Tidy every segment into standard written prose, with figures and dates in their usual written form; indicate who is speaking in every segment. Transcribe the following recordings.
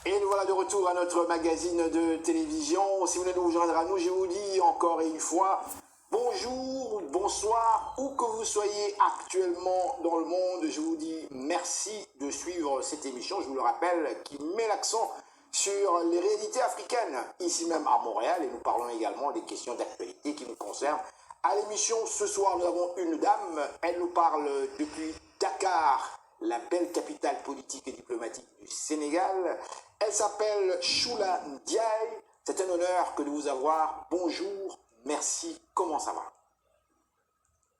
Speaker 1: Et nous voilà de retour à notre magazine de télévision. Si vous venez de vous joindre à nous, je vous dis encore une fois bonjour, bonsoir, où que vous soyez actuellement dans le monde. Je vous dis merci de suivre cette émission, je vous le rappelle, qui met l'accent sur les réalités africaines, ici même à Montréal. Et nous parlons également des questions d'actualité qui nous concernent. À l'émission, ce soir, nous avons une dame. Elle nous parle depuis Dakar, la belle capitale politique et diplomatique du Sénégal. Elle s'appelle Choula Ndiaye. C'est un honneur que de vous avoir. Bonjour, merci. Comment ça va?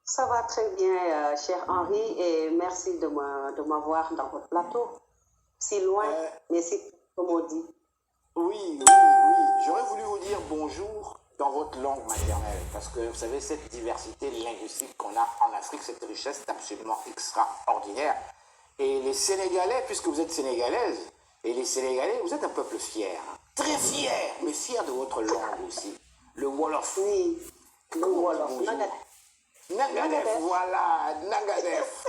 Speaker 2: Ça va très bien, cher Henri, et merci de m'avoir dans votre plateau. Si loin, mais c'est comme on dit.
Speaker 1: Oui. J'aurais voulu vous dire bonjour dans votre langue maternelle, parce que vous savez, cette diversité linguistique qu'on a en Afrique, cette richesse est absolument extraordinaire. Et les Sénégalais, puisque vous êtes sénégalaise, et les Sénégalais, vous êtes un peuple fier, très fier, mais fier de votre langue aussi. Le Wolof.
Speaker 2: Oui, le Wolof.
Speaker 1: Nangadef, voilà, Nangadef.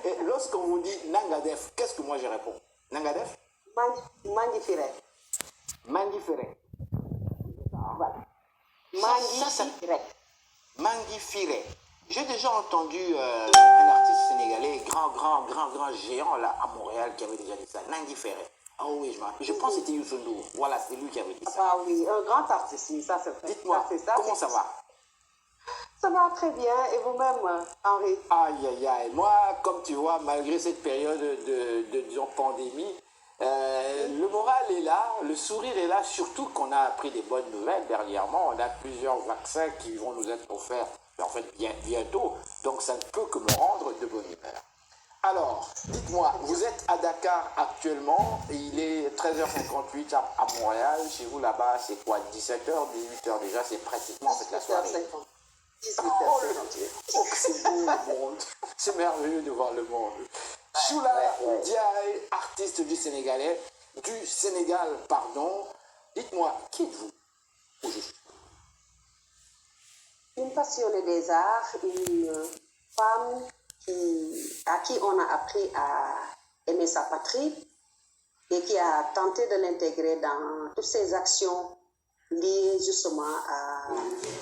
Speaker 1: Et lorsqu'on vous dit Nangadef, qu'est-ce que moi je réponds? Nangadef?
Speaker 2: Mandifire.
Speaker 1: Mandifere. Voilà.
Speaker 2: Mandifire.
Speaker 1: Mandifire. J'ai déjà entendu un artiste sénégalais, grand géant là à Montréal qui avait déjà dit ça. Mandifere. Ah oui, je pense que c'était Youssou N'Dour. Voilà, c'est lui qui avait dit ça.
Speaker 2: Ah oui, un grand artiste, oui, ça c'est vrai.
Speaker 1: Dites-moi, comment ça va?
Speaker 2: Ça va très bien, et vous-même, Henri?
Speaker 1: Aïe. Moi, comme tu vois, malgré cette période disons, pandémie, le moral est là, le sourire est là, surtout qu'on a appris des bonnes nouvelles dernièrement. On a plusieurs vaccins qui vont nous être offerts, en fait, bientôt. Donc, ça ne peut que me rendre de bonne humeur. Alors, dites-moi, vous êtes à Dakar actuellement, et il est 13h58 à Montréal. Chez vous, là-bas, c'est quoi, 17h, 18h déjà? C'est pratiquement en fait la soirée.
Speaker 2: 18h58.
Speaker 1: Oh, c'est beau le monde. C'est merveilleux de voir le monde. Choula Ndiaye, artiste du Sénégal, pardon. Dites-moi, qui êtes-vous au juste?
Speaker 2: Une passionnée des arts, une femme à qui on a appris à aimer sa patrie et qui a tenté de l'intégrer dans toutes ses actions liées justement à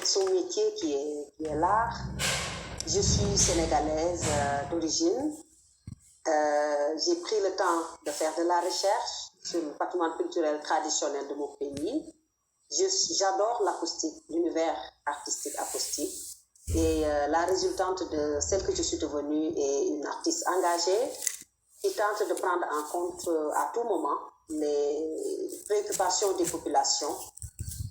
Speaker 2: son métier qui est l'art. Je suis sénégalaise d'origine. J'ai pris le temps de faire de la recherche sur le patrimoine culturel traditionnel de mon pays. J'adore l'acoustique, l'univers artistique acoustique. Et la résultante de celle que je suis devenue est une artiste engagée qui tente de prendre en compte à tout moment les préoccupations des populations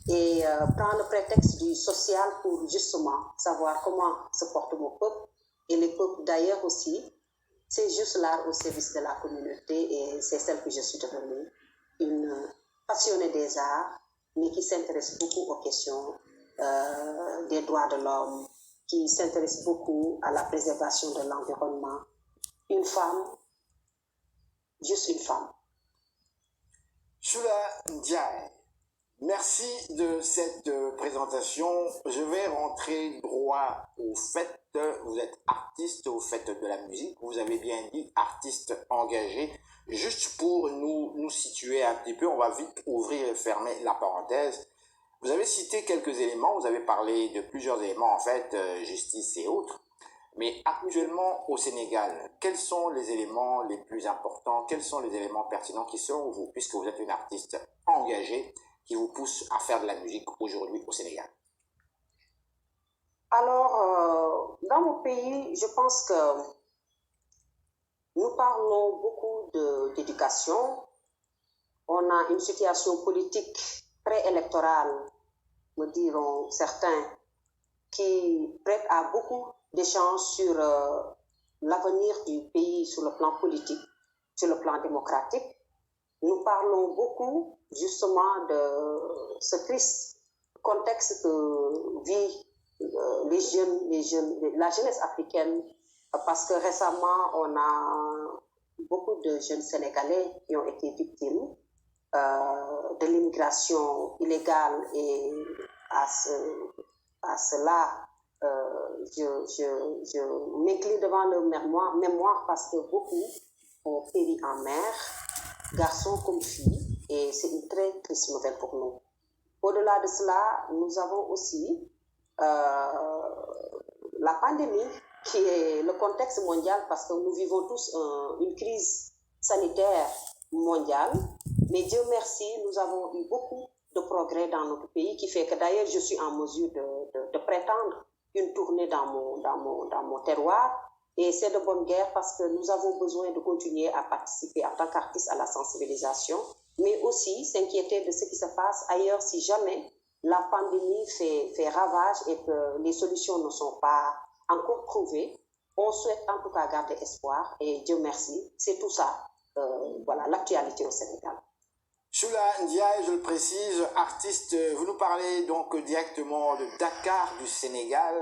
Speaker 2: et prendre le prétexte du social pour justement savoir comment se porte mon peuple et les peuples d'ailleurs aussi. C'est juste l'art au service de la communauté et c'est celle que je suis devenue, une passionnée des arts, mais qui s'intéresse beaucoup aux questions des droits de l'homme, qui s'intéresse beaucoup à la préservation de l'environnement. Une femme, juste une femme.
Speaker 1: Choula Ndiaye, merci de cette présentation. Je vais rentrer droit au fait. Vous êtes artiste au fait de la musique. Vous avez bien dit artiste engagé. Juste pour nous situer un petit peu, on va vite ouvrir et fermer la parenthèse. Vous avez cité quelques éléments. Vous avez parlé de plusieurs éléments, en fait, justice et autres. Mais actuellement, au Sénégal, quels sont les éléments les plus importants? Quels sont les éléments pertinents qui, selon vous, puisque vous êtes une artiste engagée, qui vous pousse à faire de la musique aujourd'hui au Sénégal?
Speaker 2: Alors, dans mon pays, je pense que nous parlons beaucoup d'éducation. On a une situation politique préélectorale, me diront certains, qui prête à beaucoup d'échanges sur l'avenir du pays sur le plan politique, sur le plan démocratique. Nous parlons beaucoup justement de ce triste contexte que vit la jeunesse africaine, parce que récemment, on a beaucoup de jeunes Sénégalais qui ont été victimes de l'immigration illégale et à cela, je m'incline devant leur mémoire parce que beaucoup ont péri en mer, garçons comme filles, et c'est une très triste nouvelle pour nous. Au-delà de cela, nous avons aussi la pandémie qui est le contexte mondial parce que nous vivons tous une crise sanitaire mondiale. Mais Dieu merci, nous avons eu beaucoup de progrès dans notre pays qui fait que d'ailleurs je suis en mesure de prétendre une tournée dans mon terroir. Et c'est de bonne guerre parce que nous avons besoin de continuer à participer en tant qu'artistes à la sensibilisation, mais aussi s'inquiéter de ce qui se passe ailleurs si jamais la pandémie fait ravage et que les solutions ne sont pas encore trouvées. On souhaite en tout cas garder espoir et Dieu merci, c'est tout ça, voilà, l'actualité au Sénégal.
Speaker 1: Choula Ndiaye, je le précise, artiste, vous nous parlez donc directement de Dakar, du Sénégal.